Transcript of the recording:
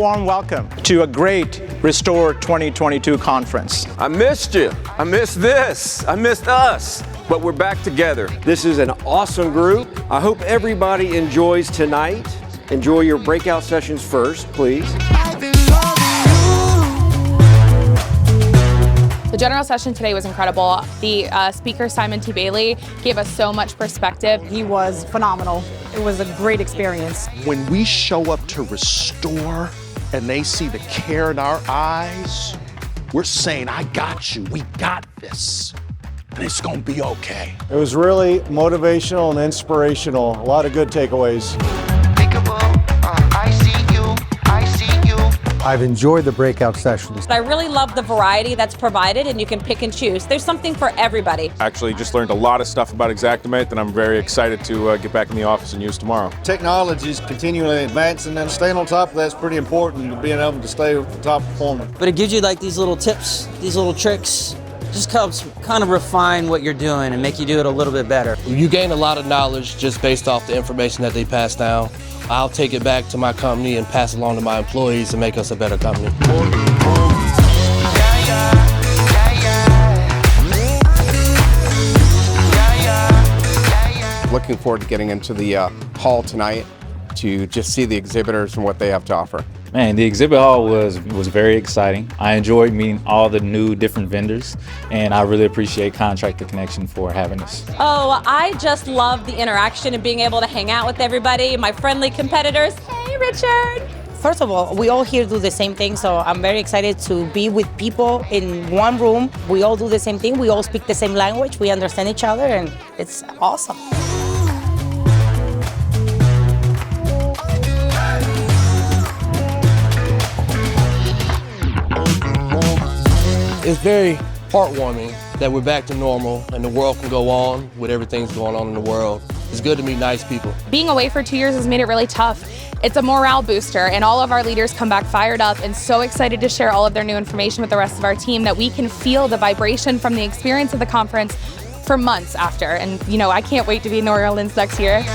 warm welcome to a great RESTORE 2022 conference. I missed you. I missed this. I missed us. But we're back together. This is an awesome group. I hope everybody enjoys tonight. Enjoy your breakout sessions first, please. The general session today was incredible. The speaker, Simon T. Bailey, gave us so much perspective. He was phenomenal. It was a great experience. When we show up to Restore and they see the care in our eyes, we're saying, I got you, we got this, and it's gonna be okay. It was really motivational and inspirational. A lot of good takeaways. I've enjoyed the breakout sessions. I really love the variety that's provided, and you can pick and choose. There's something for everybody. Actually just learned a lot of stuff about Xactimate that I'm very excited to get back in the office and use tomorrow. Technology is continually advancing, and staying on top of that's pretty important, to being able to stay with the top performer. But it gives you like these little tips, these little tricks, just helps kind of refine what you're doing and make you do it a little bit better. You gain a lot of knowledge just based off the information that they pass down. I'll take it back to my company and pass it along to my employees to make us a better company. Looking forward to getting into the hall tonight to just see the exhibitors and what they have to offer. Man, the exhibit hall was very exciting. I enjoyed meeting all the new different vendors, and I really appreciate Contractor Connection for having us. Oh, I just love the interaction and being able to hang out with everybody, my friendly competitors. Hey, Richard. First of all, we all here do the same thing, so I'm very excited to be with people in one room. We all do the same thing, we all speak the same language, we understand each other, and it's awesome. It's very heartwarming that we're back to normal and the world can go on with everything's going on in the world. It's good to meet nice people. Being away for 2 years has made it really tough. It's a morale booster, and all of our leaders come back fired up and so excited to share all of their new information with the rest of our team that we can feel the vibration from the experience of the conference for months after. And, you know, I can't wait to be in New Orleans next year.